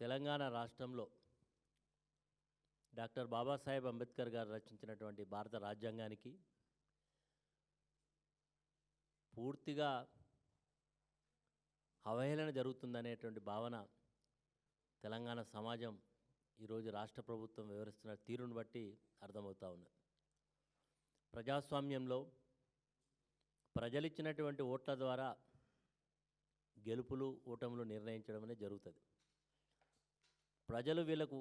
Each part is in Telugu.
తెలంగాణ రాష్ట్రంలో డాక్టర్ బాబాసాహెబ్ అంబేద్కర్ గారు రచించినటువంటి భారత రాజ్యాంగానికి పూర్తిగా అవహేళన జరుగుతుందనేటువంటి భావన తెలంగాణ సమాజం ఈరోజు రాష్ట్ర ప్రభుత్వం వివరిస్తున్న తీరును బట్టి అర్థమవుతా ఉన్నది. ప్రజాస్వామ్యంలో ప్రజలిచ్చినటువంటి ఓట్ల ద్వారా గెలుపులు ఓటములు నిర్ణయించడం అనేది జరుగుతుంది. ప్రజలు వీళ్ళకు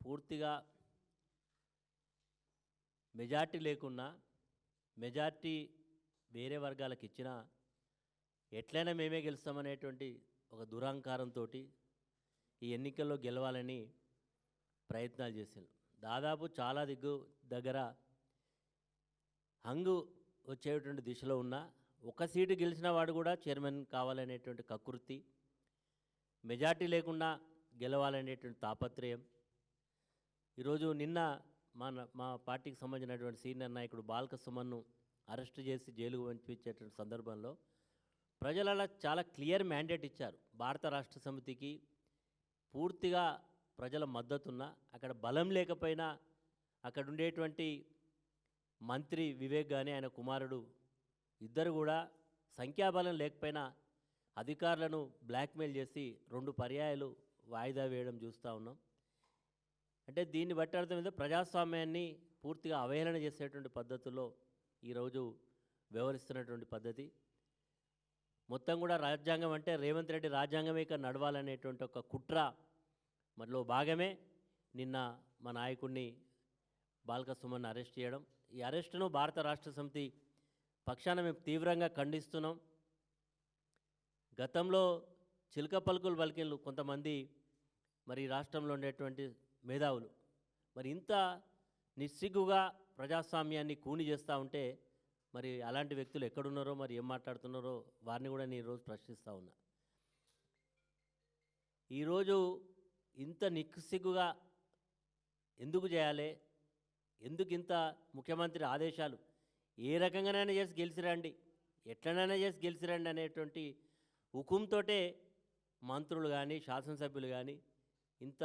పూర్తిగా మెజార్టీ లేకున్నా మెజార్టీ వేరే వర్గాలకు ఇచ్చినా ఎట్లయినా మేమే గెలుస్తామనేటువంటి ఒక దురహంకారంతో ఈ ఎన్నికల్లో గెలవాలని ప్రయత్నాలు చేశారు. దాదాపు చాలా దగ్గర హంగు వచ్చేటువంటి దిశలో ఉన్న ఒక సీటు గెలిచిన వాడు కూడా చైర్మన్ కావాలనేటువంటి కకృతి, మెజార్టీ లేకుండా గెలవాలనేటువంటి తాపత్రయం. ఈరోజు నిన్న మా పార్టీకి సంబంధించినటువంటి సీనియర్ నాయకుడు బాల్క సుమన్ను అరెస్ట్ చేసి జైలుకు పంపించేటువంటి సందర్భంలో ప్రజలు అలా చాలా క్లియర్ మ్యాండేట్ ఇచ్చారు. భారత రాష్ట్ర సమితికి పూర్తిగా ప్రజల మద్దతున్న, అక్కడ బలం లేకపోయినా అక్కడ ఉండేటువంటి మంత్రి వివేక్ కానీ ఆయన కుమారుడు ఇద్దరు కూడా సంఖ్యాబలం లేకపోయినా అధికారులను బ్లాక్మెయిల్ చేసి 2 పర్యాయాలు వాయిదా వేయడం చూస్తూ ఉన్నాం. అంటే దీన్ని బట్టి అర్థమైంది ప్రజాస్వామ్యాన్ని పూర్తిగా అవహేళన చేసేటువంటి పద్ధతుల్లో ఈరోజు వ్యవహరిస్తున్నటువంటి పద్ధతి. మొత్తం కూడా రాజ్యాంగం అంటే రేవంత్ రెడ్డి రాజ్యాంగమే ఇక్కడ నడవాలనేటువంటి ఒక కుట్ర మనలో భాగమే నిన్న మా నాయకుడిని బాల్క సుమన్ అరెస్ట్ చేయడం. ఈ అరెస్టును భారత రాష్ట్ర సమితి పక్షాన మేము తీవ్రంగా ఖండిస్తున్నాం. గతంలో చిలక పలుకులు పలికిన్లు కొంతమంది మరి రాష్ట్రంలో ఉండేటువంటి మేధావులు మరి ఇంత నిస్సిగ్గుగా ప్రజాస్వామ్యాన్ని కూని చేస్తూ ఉంటే మరి అలాంటి వ్యక్తులు ఎక్కడున్నారో మరి ఏం మాట్లాడుతున్నారో వారిని కూడా నేను ఈరోజు ప్రశ్నిస్తూ ఉన్నా. ఈరోజు ఇంత నిస్సిగ్గుగా ఎందుకు చేయాలి, ఎందుకు ఇంత ముఖ్యమంత్రి ఆదేశాలు ఏ రకంగానైనా చేసి గెలిచిరండి, ఎట్లనైనా చేసి గెలిచిరండి అనేటువంటి హుకుంతోటే మంత్రులు కానీ శాసనసభ్యులు కానీ ఇంత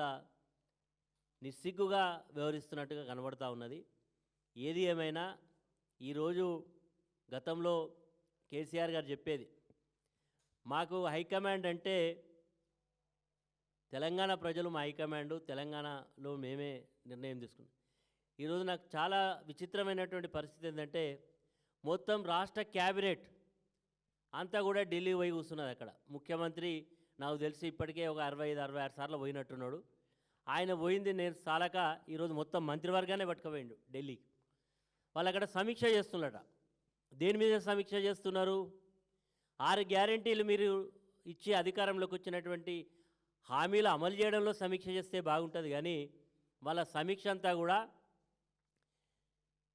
నిస్సిగ్గుగా వ్యవహరిస్తున్నట్టుగా కనబడుతూ ఉన్నది. ఏది ఏమైనా ఈరోజు గతంలో కేసీఆర్ గారు చెప్పేది మాకు హైకమాండ్ అంటే తెలంగాణ ప్రజలు మా హైకమాండు, తెలంగాణలో మేమే నిర్ణయం తీసుకున్నాం. ఈరోజు నాకు చాలా విచిత్రమైనటువంటి పరిస్థితి ఏంటంటే మొత్తం రాష్ట్ర క్యాబినెట్ అంతా కూడా ఢిల్లీ పోయి కూర్చున్నది. అక్కడ ముఖ్యమంత్రి నాకు తెలిసి ఇప్పటికే ఒక 65-66 సార్లు పోయినట్టున్నాడు. ఆయన పోయింది నేను చాలక ఈరోజు మొత్తం మంత్రివర్గానే పట్టుకుపోయిండు ఢిల్లీకి. వాళ్ళు అక్కడ సమీక్ష చేస్తున్నట. దేని మీద సమీక్ష చేస్తున్నారు? 6 గ్యారెంటీలు మీరు ఇచ్చి అధికారంలోకి వచ్చినటువంటి హామీలు అమలు చేయడంలో సమీక్ష చేస్తే బాగుంటుంది. కానీ వాళ్ళ సమీక్ష అంతా కూడా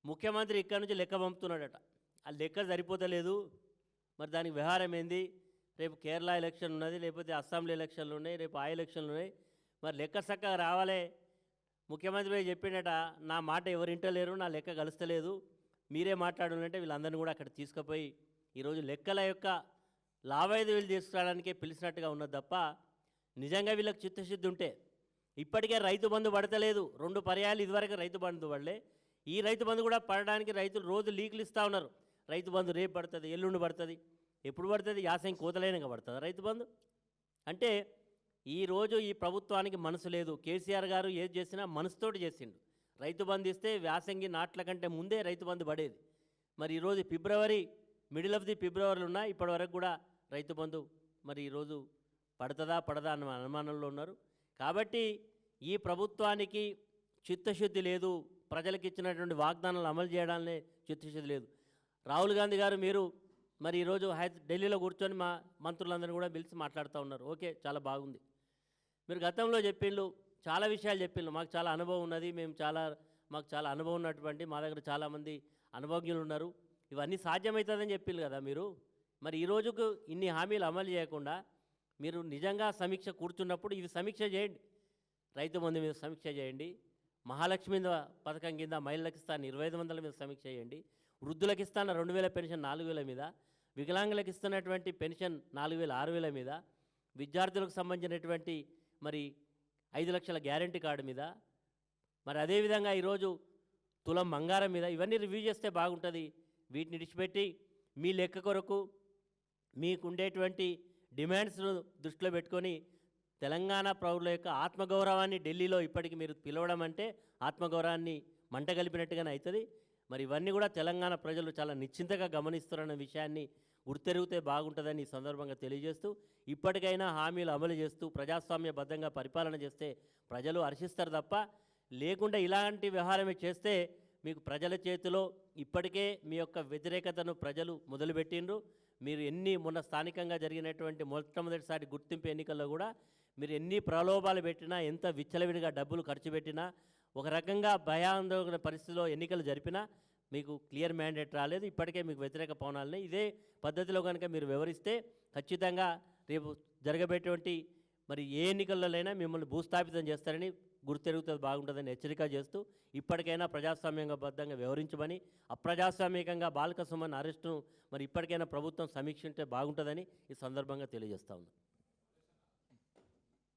ముఖ్యమంత్రి ఇక్కడి నుంచి లెక్క పంపుతున్నాడట. ఆ లెక్క సరిపోతలేదు, మరి దానికి వ్యవహారం ఏంది? రేపు కేరళ ఎలక్షన్ ఉన్నది, లేకపోతే అస్సాంలో ఎలక్షన్లు ఉన్నాయి, రేపు ఆ ఎలక్షన్లు ఉన్నాయి, మరి లెక్క చక్కగా రావాలి. ముఖ్యమంత్రి చెప్పిండట నా మాట ఎవరింటలేరు, నా లెక్క కలుస్తలేదు, మీరే మాట్లాడాలంటే వీళ్ళందరినీ కూడా అక్కడ తీసుకుపోయి ఈరోజు లెక్కల యొక్క లావాదేవీలు తీసుకురావడానికే పిలిచినట్టుగా ఉన్నది తప్ప నిజంగా వీళ్ళకి చిత్తశుద్ధి ఉంటే ఇప్పటికే రైతు బంధు పడతలేదు. 2 పర్యాయాలు ఇదివరకు రైతు బంధు పడలే. ఈ రైతు బంధు కూడా పడడానికి రైతులు రోజు లీకులు ఇస్తూ ఉన్నారు. రైతు బంధు రేపు పడుతుంది, ఎల్లుండి పడుతుంది, ఎప్పుడు పడుతుంది? యాసంగి కోతలైనగా పడుతుంది రైతు బంధు. అంటే ఈరోజు ఈ ప్రభుత్వానికి మనసు లేదు. కేసీఆర్ గారు ఏది చేసినా మనసుతోటి చేసిండు. రైతు బంధు ఇస్తే వ్యాసంగి నాట్ల కంటే ముందే రైతు బంధు పడేది. మరి ఈరోజు మిడిల్ ఆఫ్ ది ఫిబ్రవరిలో ఉన్నా ఇప్పటి వరకు కూడా రైతు బంధు మరి ఈరోజు పడదా అన్న అనుమానంలో ఉన్నారు. కాబట్టి ఈ ప్రభుత్వానికి చిత్తశుద్ధి లేదు, ప్రజలకు ఇచ్చినటువంటి వాగ్దానాలు అమలు చేయడాన్ని చిత్తశుద్ధి లేదు. రాహుల్ గాంధీ గారు మీరు మరి ఈరోజు ఢిల్లీలో కూర్చొని మా మంత్రులందరినీ కూడా పిలిచి మాట్లాడుతూ ఉన్నారు. ఓకే, చాలా బాగుంది. మీరు గతంలో చెప్పిండ్రు, చాలా విషయాలు చెప్పిండ్రు, మాకు చాలా అనుభవం ఉన్నది, మాకు చాలా అనుభవం ఉన్నటువంటి మా దగ్గర చాలామంది అనుభవజ్ఞులు ఉన్నారు, ఇవన్నీ సాధ్యమవుతుందని చెప్పిండ్రు కదా మీరు. మరి ఈరోజుకు ఇన్ని హామీలు అమలు చేయకుండా మీరు నిజంగా సమీక్ష కూర్చున్నప్పుడు ఇది సమీక్ష చేయండి. రైతు బంధు మీద సమీక్ష చేయండి, మహాలక్ష్మి పథకం కింద మహిళలకు ఇస్తాను 2500 మీద సమీక్ష చేయండి, వృద్ధులకు ఇస్తాను 2000 పెన్షన్ 4000 మీద, వికలాంగులకు ఇస్తున్నటువంటి పెన్షన్ 4000 6000 మీద, విద్యార్థులకు సంబంధించినటువంటి మరి 5 లక్షల గ్యారంటీ కార్డు మీద, మరి అదేవిధంగా ఈరోజు తులం బంగారం మీద ఇవన్నీ రివ్యూ చేస్తే బాగుంటుంది. వీటిని విడిచిపెట్టి మీ లెక్క కొరకు మీకుండేటువంటి డిమాండ్స్ను దృష్టిలో పెట్టుకొని తెలంగాణ పౌరుల యొక్క ఆత్మగౌరవాన్ని ఢిల్లీలో ఇప్పటికి మీరు పిలవడం అంటే ఆత్మగౌరవాన్ని మంటగలిపినట్టుగానే అవుతుంది. మరి ఇవన్నీ కూడా తెలంగాణ ప్రజలు చాలా నిశ్చింతగా గమనిస్తున్నారన్న విషయాన్ని గుర్తెరిగితే బాగుంటుందని ఈ సందర్భంగా తెలియజేస్తూ, ఇప్పటికైనా హామీలు అమలు చేస్తూ ప్రజాస్వామ్యబద్ధంగా పరిపాలన చేస్తే ప్రజలు హర్షిస్తారు తప్ప, లేకుండా ఇలాంటి వ్యవహారమే చేస్తే మీకు ప్రజల చేతిలో ఇప్పటికే మీ యొక్క వ్యతిరేకతను ప్రజలు మొదలుపెట్టిండ్రు. మీరు మొన్న స్థానికంగా జరిగినటువంటి మొట్టమొదటిసారి గుర్తింపు ఎన్నికల్లో కూడా మీరు ఎన్ని ప్రలోభాలు పెట్టినా, ఎంత విచ్చలవిడిగా డబ్బులు ఖర్చు పెట్టినా, ఒక రకంగా భయాందోళన పరిస్థితిలో ఎన్నికలు జరిపినా మీకు క్లియర్ మ్యాండేట్ రాలేదు. ఇప్పటికే మీకు వ్యతిరేక పవనాలని ఇదే పద్ధతిలో కనుక మీరు వివరిస్తే ఖచ్చితంగా రేపు జరగబెట్టేటువంటి మరి ఏ ఎన్నికల్లోనైనా మిమ్మల్ని భూస్థాపితం చేస్తారని గుర్తెరుగుతుంది బాగుంటుందని హెచ్చరిక చేస్తూ, ఇప్పటికైనా ప్రజాస్వామ్యబద్ధంగా వ్యవహరించమని, అప్రజాస్వామికంగా బాల్క సుమన్ అరెస్టును మరి ఇప్పటికైనా ప్రభుత్వం సమీక్షించే బాగుంటుందని ఈ సందర్భంగా తెలియజేస్తా ఉన్నాను.